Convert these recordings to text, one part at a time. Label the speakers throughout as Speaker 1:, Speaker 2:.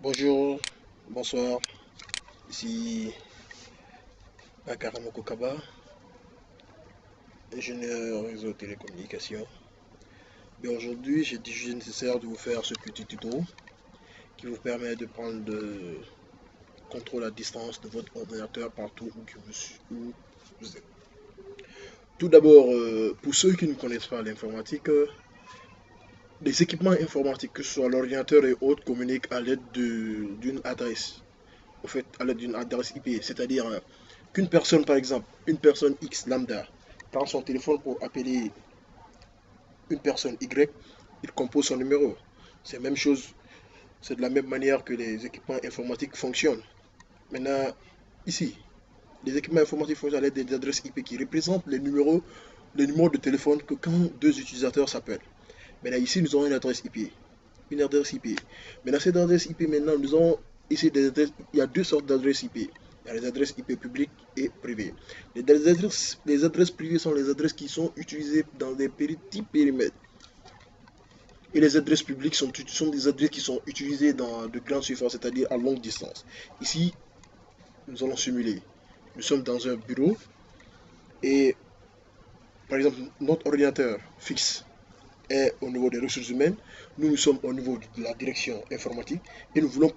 Speaker 1: Bonjour, bonsoir, ici Akaramoko Kaba, ingénieur réseau télécommunications. Mais aujourd'hui, j'ai jugé nécessaire de vous faire ce petit tuto qui vous permet de prendre le contrôle à distance de votre ordinateur partout où vous êtes. Tout d'abord, pour ceux qui ne connaissent pas l'informatique, les équipements informatiques, que ce soit l'ordinateur et autres, communiquent à l'aide d'une adresse. Au fait, à l'aide d'une adresse IP, c'est-à-dire qu'une personne, par exemple, une personne X lambda, prend son téléphone pour appeler une personne Y, il compose son numéro. C'est la même chose, c'est de la même manière que les équipements informatiques fonctionnent. Maintenant, ici, les équipements informatiques fonctionnent à l'aide des adresses IP qui représentent les numéros de téléphone que quand deux utilisateurs s'appellent. Maintenant, ici, nous avons une adresse IP. Une adresse IP. Maintenant, cette adresse IP, maintenant, nous avons ici des adresses. Il y a deux sortes d'adresses IP. Il y a les adresses IP publiques et privées. Les adresses privées sont les adresses qui sont utilisées dans des petits périmètres. Et les adresses publiques sont des adresses qui sont utilisées dans de grandes surfaces, c'est-à-dire à longue distance. Ici, nous allons simuler. Nous sommes dans un bureau et, par exemple, notre ordinateur fixe est au niveau des ressources humaines. Nous sommes au niveau de la direction informatique et nous voulons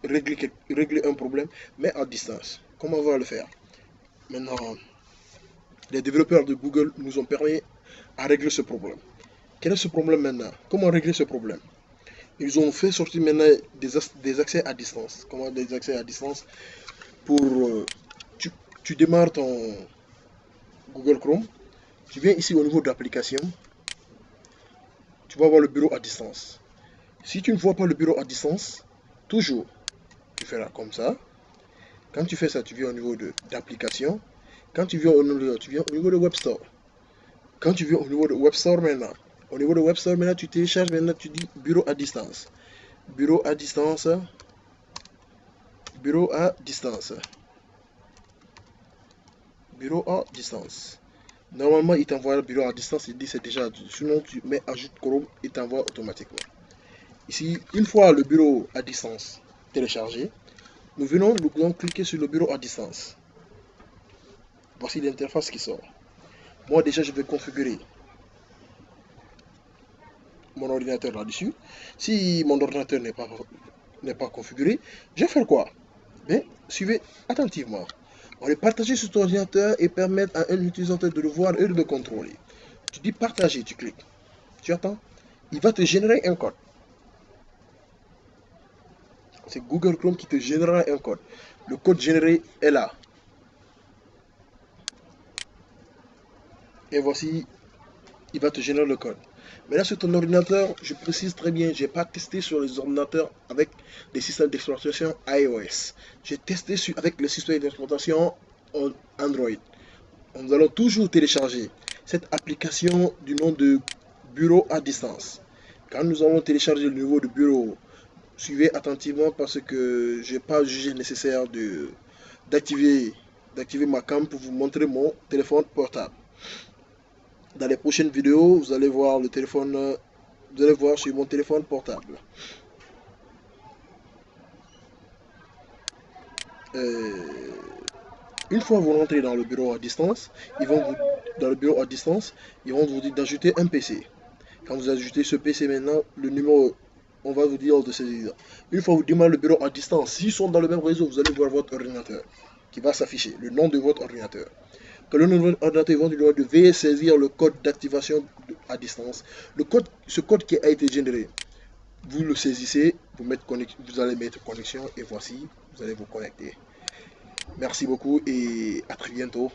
Speaker 1: régler un problème, mais à distance. Comment on va le faire? Maintenant, les développeurs de Google nous ont permis à régler ce problème. Quel est ce problème maintenant? Comment régler ce problème? Ils ont fait sortir maintenant des accès à distance. Comment des accès à distance? Pour tu démarres ton Google Chrome, tu viens ici au niveau de l'application, tu vas voir le bureau à distance. Si tu ne vois pas le bureau à distance, toujours, tu feras comme ça. Quand tu fais ça, tu viens au niveau d'application. Quand tu viens au niveau de Web Store. Quand tu viens au niveau de Web Store maintenant, tu télécharges maintenant, tu dis bureau à distance. Bureau à distance. Bureau à distance. Bureau à distance. Normalement, il t'envoie le bureau à distance, il dit c'est déjà. Sinon, tu mets ajoute Chrome, il t'envoie automatiquement. Ici, une fois le bureau à distance téléchargé, nous allons cliquer sur le bureau à distance. Voici l'interface qui sort. Moi déjà, je vais configurer mon ordinateur là-dessus. Si mon ordinateur n'est pas configuré, je vais faire quoi? Mais suivez attentivement. On va partager sur ton ordinateur et permettre à un utilisateur de le voir et de le contrôler. Tu dis partager, tu cliques. Tu attends. Il va te générer un code. C'est Google Chrome qui te générera un code. Le code généré est là. Et voici, il va te générer le code. Mais là, sur ton ordinateur, je précise très bien, je n'ai pas testé sur les ordinateurs avec des systèmes d'exploitation iOS. J'ai testé avec les systèmes d'exploitation Android. Nous allons toujours télécharger cette application du nom de bureau à distance. Quand nous allons télécharger le niveau de bureau, suivez attentivement parce que je n'ai pas jugé nécessaire d'activer ma cam pour vous montrer mon téléphone portable. Dans les prochaines vidéos, vous allez voir vous allez voir sur mon téléphone portable. Une fois vous rentrez dans le bureau à distance, ils vont vous dire d'ajouter un PC. Quand vous ajoutez ce PC maintenant, le numéro, on va vous dire de saisir. Une fois vous démarrez le bureau à distance, s'ils sont dans le même réseau, vous allez voir votre ordinateur qui va s'afficher, le nom de votre ordinateur. Que le nom de votre ordinateur de veuillez saisir le code d'activation à distance. Ce code qui a été généré, vous le saisissez, vous allez mettre connexion et voici, vous allez vous connecter. Merci beaucoup et à très bientôt.